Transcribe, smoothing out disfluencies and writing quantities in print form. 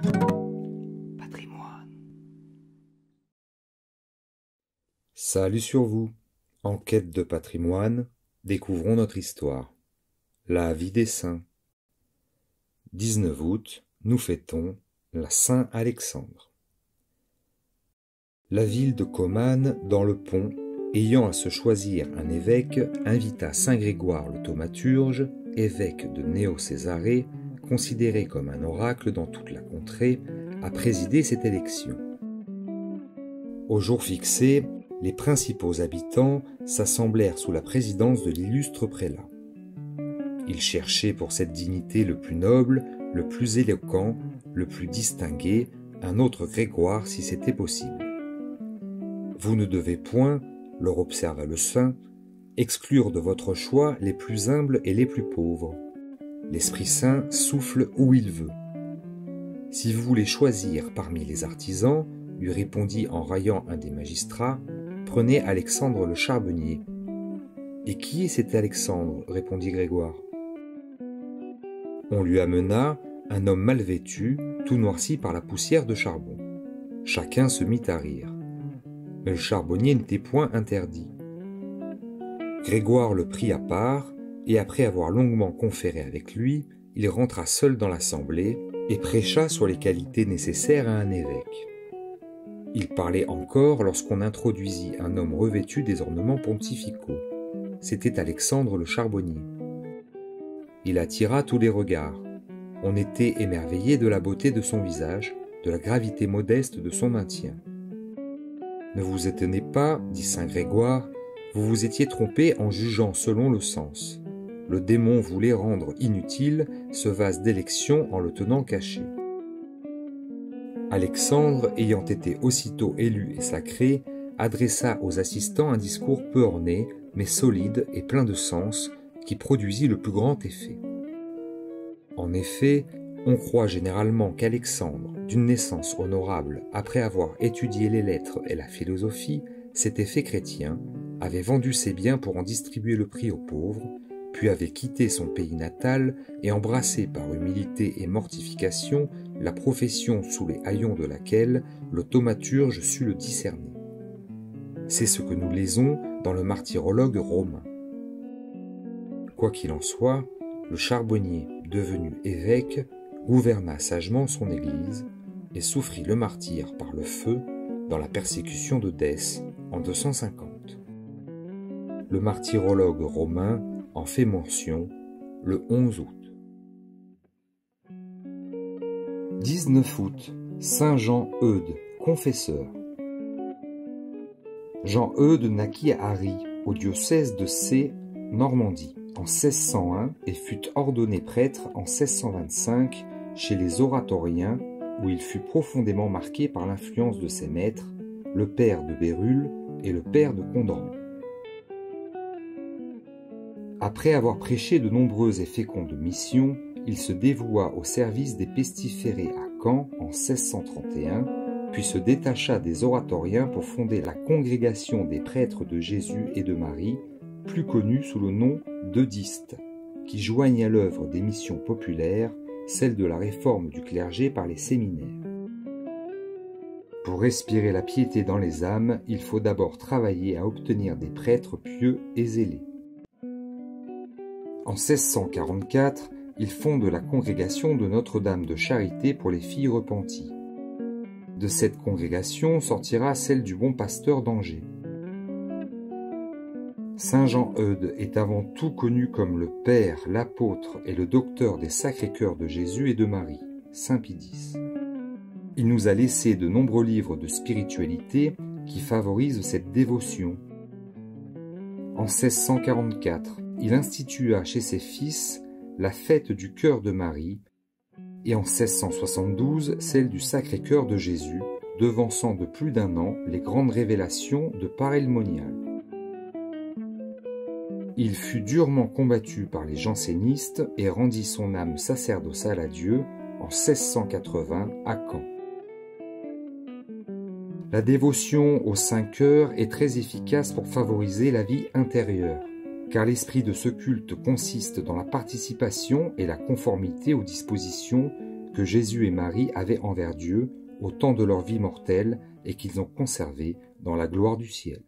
Patrimoine. Salut sur vous. En quête de patrimoine, découvrons notre histoire. La vie des saints. 19 août, nous fêtons la Saint-Alexandre. La ville de Comane, dans le Pont, ayant à se choisir un évêque, invita saint Grégoire le thaumaturge, évêque de Néo-Césarée, considéré comme un oracle dans toute la contrée, à présider cette élection. Au jour fixé, les principaux habitants s'assemblèrent sous la présidence de l'illustre prélat. Ils cherchaient pour cette dignité le plus noble, le plus éloquent, le plus distingué, un autre Grégoire si c'était possible. Vous ne devez point, leur observa le saint, exclure de votre choix les plus humbles et les plus pauvres. L'Esprit Saint souffle où il veut. Si vous voulez choisir parmi les artisans, lui répondit en raillant un des magistrats, prenez Alexandre le charbonnier. Et qui est cet Alexandre? Répondit Grégoire. On lui amena un homme mal vêtu, tout noirci par la poussière de charbon. Chacun se mit à rire. Mais le charbonnier n'était point interdit. Grégoire le prit à part, et après avoir longuement conféré avec lui, il rentra seul dans l'assemblée et prêcha sur les qualités nécessaires à un évêque. Il parlait encore lorsqu'on introduisit un homme revêtu des ornements pontificaux. C'était Alexandre le charbonnier. Il attira tous les regards. On était émerveillé de la beauté de son visage, de la gravité modeste de son maintien. « Ne vous étonnez pas, dit saint Grégoire, vous vous étiez trompé en jugeant selon le sens. Le démon voulait rendre inutile ce vase d'élection en le tenant caché. » Alexandre, ayant été aussitôt élu et sacré, adressa aux assistants un discours peu orné, mais solide et plein de sens, qui produisit le plus grand effet. En effet, on croit généralement qu'Alexandre, d'une naissance honorable, après avoir étudié les lettres et la philosophie, s'était fait chrétien, avait vendu ses biens pour en distribuer le prix aux pauvres, puis avait quitté son pays natal et embrassé par humilité et mortification la profession sous les haillons de laquelle le thaumaturge sut le discerner. C'est ce que nous lisons dans le martyrologue romain. Quoi qu'il en soit, le charbonnier, devenu évêque, gouverna sagement son Église et souffrit le martyre par le feu dans la persécution de Dèce en 250. Le martyrologue romain en fait mention le 11 août. 19 août, Saint Jean-Eudes, confesseur. Jean-Eudes naquit à Ary, au diocèse de C, Normandie, en 1601 et fut ordonné prêtre en 1625 chez les oratoriens, où il fut profondément marqué par l'influence de ses maîtres, le père de Bérulle et le père de Condren. Après avoir prêché de nombreuses et fécondes missions, il se dévoua au service des pestiférés à Caen en 1631, puis se détacha des oratoriens pour fonder la Congrégation des prêtres de Jésus et de Marie, plus connue sous le nom d'Eudistes, qui joignent à l'œuvre des missions populaires, celle de la réforme du clergé par les séminaires. Pour respirer la piété dans les âmes, il faut d'abord travailler à obtenir des prêtres pieux et zélés. En 1644, il fonde la congrégation de Notre-Dame de Charité pour les filles repenties. De cette congrégation sortira celle du Bon Pasteur d'Angers. Saint Jean-Eudes est avant tout connu comme le père, l'apôtre et le docteur des Sacrés-Cœurs de Jésus et de Marie, Saint Pie X. Il nous a laissé de nombreux livres de spiritualité qui favorisent cette dévotion. En 1644, il institua chez ses fils la fête du Cœur de Marie et en 1672 celle du Sacré-Cœur de Jésus, devançant de plus d'1 an les grandes révélations de Paray-le-Monial. Il fut durement combattu par les jansénistes et rendit son âme sacerdotale à Dieu en 1680 à Caen. La dévotion au Saint-Cœur est très efficace pour favoriser la vie intérieure, car l'esprit de ce culte consiste dans la participation et la conformité aux dispositions que Jésus et Marie avaient envers Dieu au temps de leur vie mortelle et qu'ils ont conservé dans la gloire du ciel.